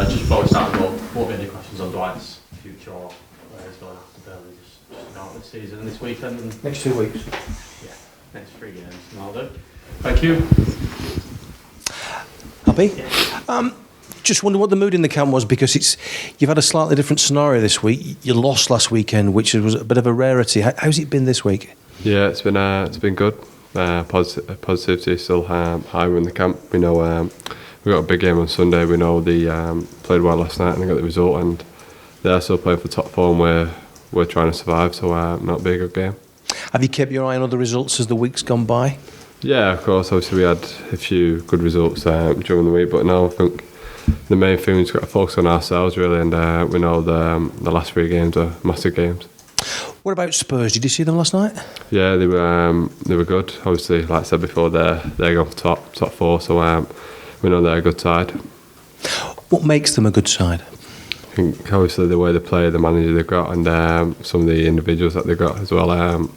Just before we start, won't be any questions on Dwight's future or where he's going after Burnley, just about this season and this weekend. And next 2 weeks. Yeah, next 3 games. And I'll do. Thank you. Happy? Yeah. Just wonder what the mood in the camp was, because you've had a slightly different scenario this week. You lost last weekend, which was a bit of a rarity. How's it been this week? Yeah, it's been good. Positivity is still high in the camp. We know we got a big game on Sunday. We know they played well last night and they got the result, and they're still playing for top four, and we're trying to survive. So that'll be a good game. Have you kept your eye on other results as the week's gone by? Yeah, of course. Obviously, we had a few good results during the week, but no, I think the main thing we've got to focus on ourselves really, and we know the last 3 games are massive games. What about Spurs? Did you see them last night? Yeah, they were good. Obviously, like I said before, they're going for top four, so we know they're a good side. What makes them a good side? I think obviously the way they play, the manager they've got, and some of the individuals that they've got as well.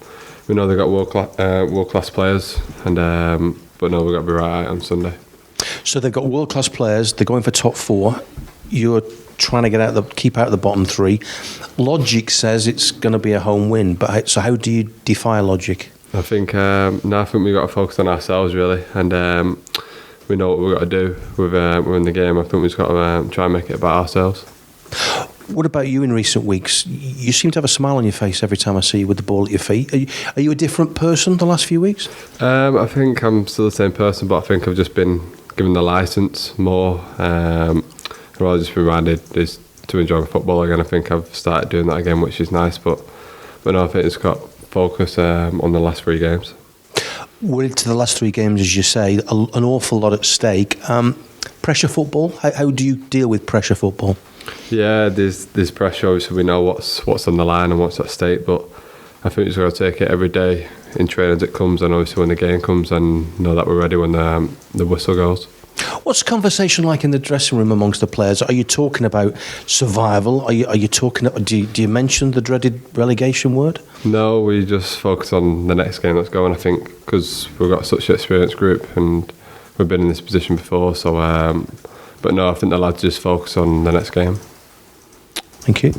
We know they've got world class players, and but no, we've got to be right on Sunday. So they've got world class players. They're going for top 4. You're trying to keep out of the bottom 3. Logic says it's going to be a home win, but so how do you defy logic? I think I think we've got to focus on ourselves really, and we know what we've got to do within the game. I think we've just got to try and make it about ourselves. What about you in recent weeks? You seem to have a smile on your face every time I see you with the ball at your feet. Are you a different person the last few weeks? I think I'm still the same person, but I think I've just been given the licence more. I've always just been reminded is to enjoy football again. I think I've started doing that again, which is nice. But no, I think it's got focus on the last 3 games. We're into the last 3 games, as you say, an awful lot at stake. Pressure football. How do you deal with pressure football? Yeah, there's pressure. Obviously, we know what's on the line and what's at stake. But I think we've just got to take it every day in training as it comes, and obviously when the game comes, and know that we're ready when the whistle goes. What's the conversation like in the dressing room amongst the players? Are you talking about survival? Are you talking? Do you mention the dreaded relegation word? No, we just focus on the next game that's going. I think because we've got such an experienced group and we've been in this position before. So, but no, I think the lads just focus on the next game. Thank you.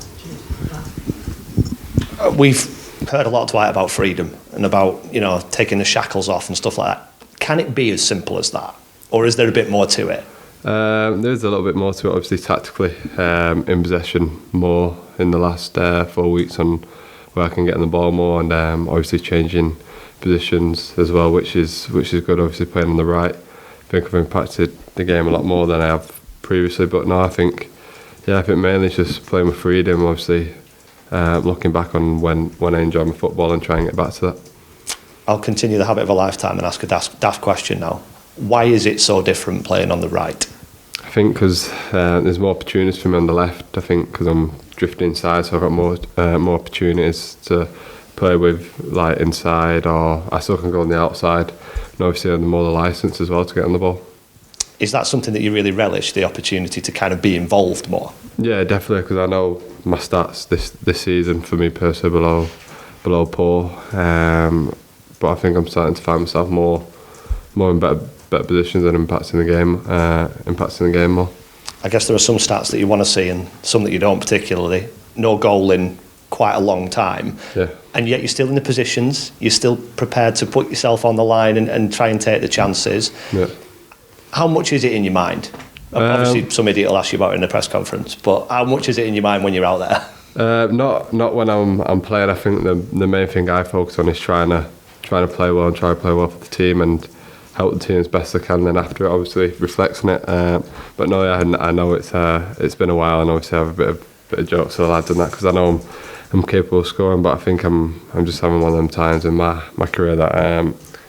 We've heard a lot, Dwight, about freedom and about taking the shackles off and stuff like that. Can it be as simple as that? Or is there a bit more to it? There's a little bit more to it, obviously tactically, in possession more in the last 4 weeks on where I can get on the ball more, and obviously changing positions as well, which is good. Obviously playing on the right, I think I've impacted the game a lot more than I have previously. But no, I think mainly it's just playing with freedom. Obviously, looking back on when I enjoy my football and trying to get back to that. I'll continue the habit of a lifetime and ask a daft question now. Why is it so different playing on the right? I think because there's more opportunities for me on the left. I think because I'm drifting inside, so I've got more opportunities to play with, like inside, or I still can go on the outside. And obviously, I'm more the licence as well to get on the ball. Is that something that you really relish, the opportunity to kind of be involved more? Yeah, definitely, because I know my stats this season for me personally below poor, but I think I'm starting to find myself more in better positions and impacting the game more. I guess there are some stats that you want to see and some that you don't particularly. No goal in quite a long time. Yeah. And yet you're still in the positions, you're still prepared to put yourself on the line and try and take the chances. Yeah. How much is it in your mind? Obviously some idiot will ask you about it in the press conference, but how much is it in your mind when you're out there? Not when I'm playing. I think the main thing I focus on is trying to play well and try to play well for the team and help the team as best I can. Then after it, obviously reflects on it. But no, yeah, I know it's been a while, and obviously I have a bit of jokes with the lads and that, because I know I'm capable of scoring. But I think I'm just having one of them times in my career that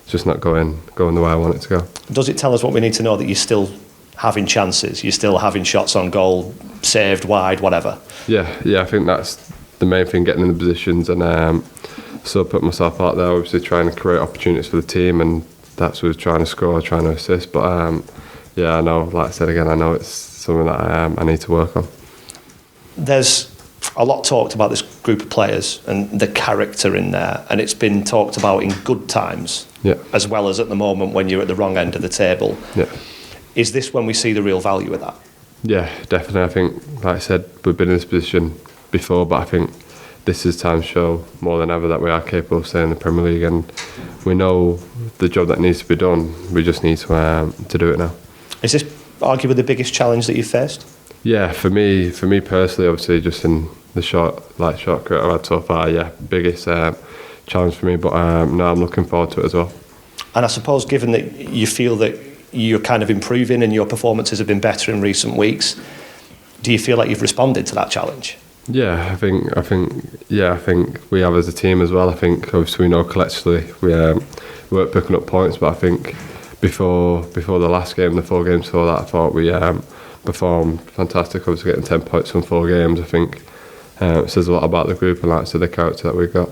it's just not going the way I want it to go. Does it tell us what we need to know, that you're still having chances, you're still having shots on goal, saved wide, whatever? Yeah, I think that's the main thing, getting in the positions, and so put myself out there, obviously trying to create opportunities for the team, and that's what trying to score, trying to assist. But I know, like I said again, I know it's something that I need to work on. There's a lot talked about this group of players and the character in there, and it's been talked about in good times, as well as at the moment when you're at the wrong end of the table. Yeah. Is this when we see the real value of that? Yeah, definitely. I think, like I said, we've been in this position before, but I think this is time to show more than ever that we are capable of staying in the Premier League, and we know the job that needs to be done. We just need to do it now. Is this arguably the biggest challenge that you've faced? Yeah, for me personally, obviously, just in the short career I've had so far, yeah, biggest challenge for me. But no, I'm looking forward to it as well. And I suppose, given that you feel that you're kind of improving and your performances have been better in recent weeks, do you feel like you've responded to that challenge? Yeah, I think we have as a team as well. I think obviously we know collectively we weren't picking up points, but I think before the last game, the 4 games before that, I thought we performed fantastic. Obviously getting 10 points from 4 games, I think it says a lot about the group and like the character that we've got.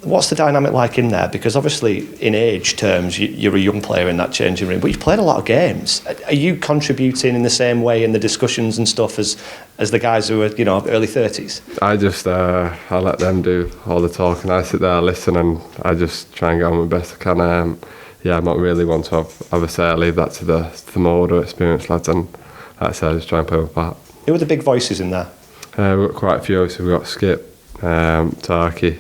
What's the dynamic like in there? Because obviously, in age terms, you're a young player in that changing room, but you've played a lot of games. Are you contributing in the same way in the discussions and stuff as the guys who are, early 30s? I just I let them do all the talking. I sit there, listen, and I just try and get on my best I can. I'm not really one to have a say. I leave that to the more older, experienced lads, and like I said, I just try and play my part. Who are the big voices in there? We've got quite a few. So we've got Skip, Tarky.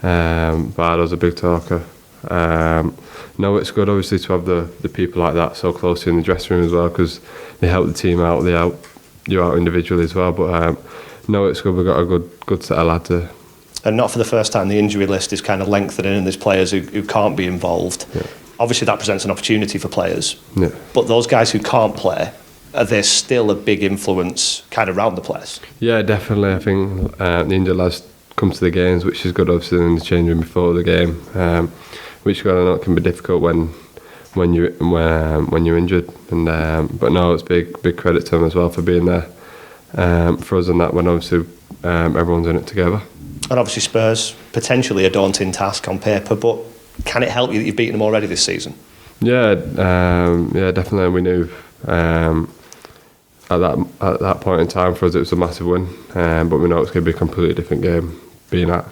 Bardo's a big talker. No, it's good obviously to have the people like that so close in the dressing room as well, because they help the team out, they help you out individually as well. But no, it's good. We've got a good set of lads there. And not for the first time, the injury list is kind of lengthening, and there's players who can't be involved. Yeah. Obviously, that presents an opportunity for players. Yeah. But those guys who can't play, are there still a big influence kind of around the place? Yeah, definitely. I think the injured lads come to the games, which is good obviously in the changing room before the game, which I know can be difficult when you're injured. And but no, it's big credit to them as well for being there for us, and that when obviously everyone's in it together. And obviously Spurs, potentially a daunting task on paper, but can it help you that you've beaten them already this season? Yeah, definitely. We knew at that point in time for us it was a massive win, but we know it's going to be a completely different game being at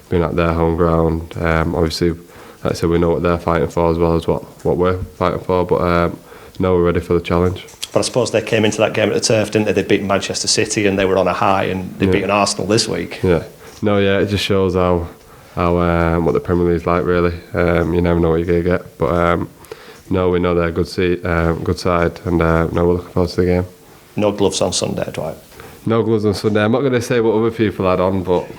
their home ground. Obviously, like I said, we know what they're fighting for as well as what we're fighting for, but no, we're ready for the challenge. But I suppose they came into that game at the Turf, didn't they? They'd beaten Manchester City and they were on a high, and they'd beaten Arsenal this week. Yeah. No, yeah, it just shows how what the Premier League's like, really. You never know what you're going to get. But no, we know they're a good side, and no, we're looking forward to the game. No gloves on Sunday, Dwight? No gloves on Sunday. I'm not going to say what other people had on, but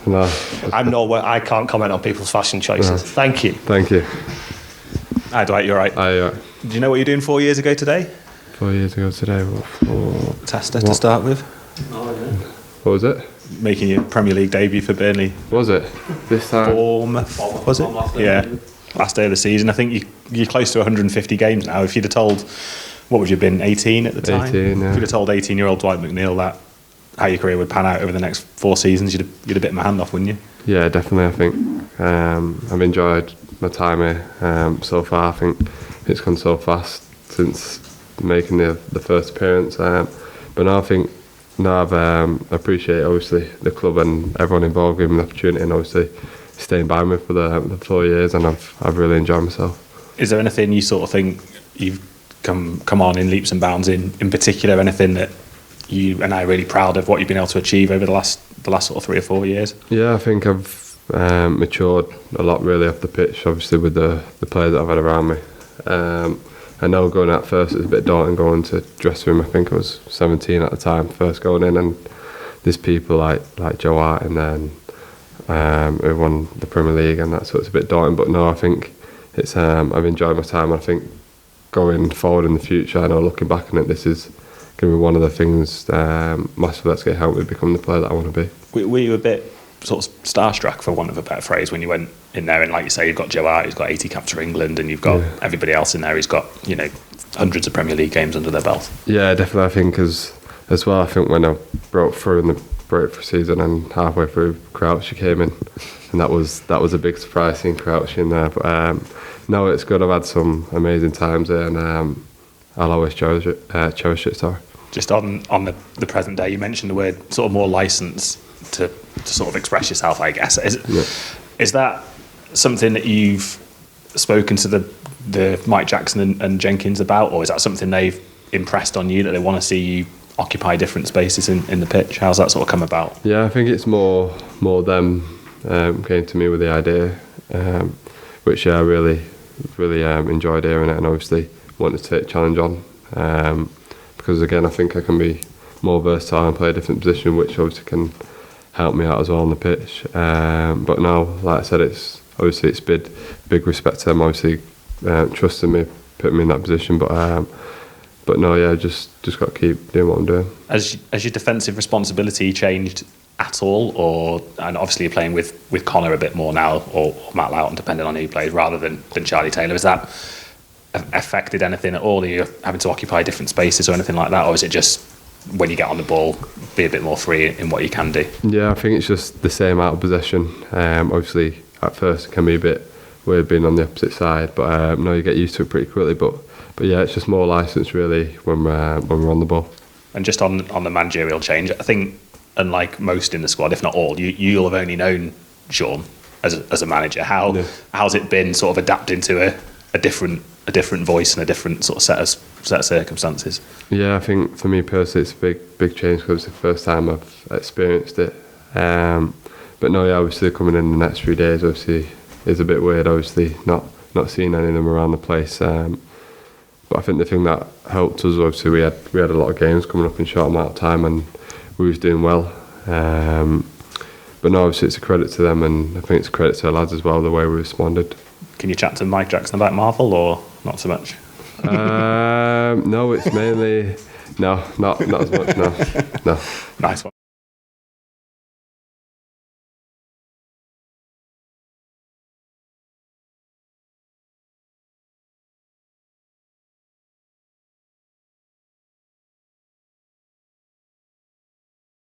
no. I can't comment on people's fashion choices. No. Thank you. Thank you. Hi, Dwight, you're right. Hi. Do you know what you're doing 4 years ago today? 4 years ago today. Tester to start with. Oh, yeah. What was it? Making your Premier League debut for Burnley. Was it? This time? Bournemouth, was it? Yeah. Last day of the season. I think you're close to 150 games now. If you'd have told, what would you have been, 18 at the time? 18, yeah. If you'd have told 18-year-old Dwight McNeil that how your career would pan out over the next 4 seasons, you'd have bitten my hand off, wouldn't you? Yeah, definitely. I think I've enjoyed my time here so far. I think it's gone so fast since making the first appearance. But now I think I've appreciate obviously the club and everyone involved giving me the opportunity, and obviously staying by me for the 4 years, and I've really enjoyed myself. Is there anything you sort of think you've come on in leaps and bounds in particular? Anything that you and I are really proud of what you've been able to achieve over the last sort of 3 or 4 years? Yeah, I think I've matured a lot really off the pitch, obviously with the players that I've had around me. I know going out first it was a bit daunting going to dressing room. I think I was 17 at the time, first going in, and there's people like Joe Hart and then who won the Premier League and that, so it's a bit daunting. But no, I think it's I've enjoyed my time, and I think going forward in the future, I know looking back on it, this is going to be one of the things massively that's going to help me become the player that I want to be. Were you a bit sort of starstruck, for want of a better phrase, when you went in there and, like you say, you've got Joe Hart, who's got 80 caps for England, and you've got everybody else in there who's got, hundreds of Premier League games under their belt? Yeah, definitely. I think as well, I think when I broke through in the breakthrough season and halfway through, Crouchy came in, and that was a big surprise seeing Crouchy in there. But no, it's good. I've had some amazing times there, and I'll always cherish it. Sorry. Just on the present day, you mentioned the word sort of more licence to sort of express yourself, I guess. Is that something that you've spoken to the Mike Jackson and Jenkins about, or is that something they've impressed on you, that they want to see you occupy different spaces in the pitch? How's that sort of come about? Yeah, I think it's more them came to me with the idea, which I really enjoyed hearing it, and obviously wanted to take challenge on, because again I think I can be more versatile and play a different position, which obviously can help me out as well on the pitch. But now, like I said, it's big respect to them, obviously trusting me, putting me in that position. But no, yeah, just got to keep doing what I'm doing. Has your defensive responsibility changed at all, and obviously you're playing with Connor a bit more now, or Matt Loughton, depending on who plays, rather than Charlie Taylor? Has that affected anything at all? Are you having to occupy different spaces or anything like that, or is it just when you get on the ball, be a bit more free in what you can do? Yeah, I think it's just the same out of possession. Obviously, at first it can be a bit weird being on the opposite side, but no, you get used to it pretty quickly. But yeah, it's just more licence really when we're on the ball. And just on the managerial change, I think, unlike most in the squad, if not all, you'll have only known Sean as a manager. How's it been sort of adapting to a different voice and a different sort of set of circumstances? Yeah, I think for me personally it's a big change, because it's the first time I've experienced it. But no, yeah, obviously coming in the next few days obviously is a bit weird, obviously not seeing any of them around the place. But I think the thing that helped us, obviously we had a lot of games coming up in a short amount of time, and we was doing well. But no, obviously it's a credit to them, and I think it's a credit to the lads as well, the way we responded. Can you chat to Mike Jackson about Marvel, or not so much? No, it's mainly not as much. No. Nice one.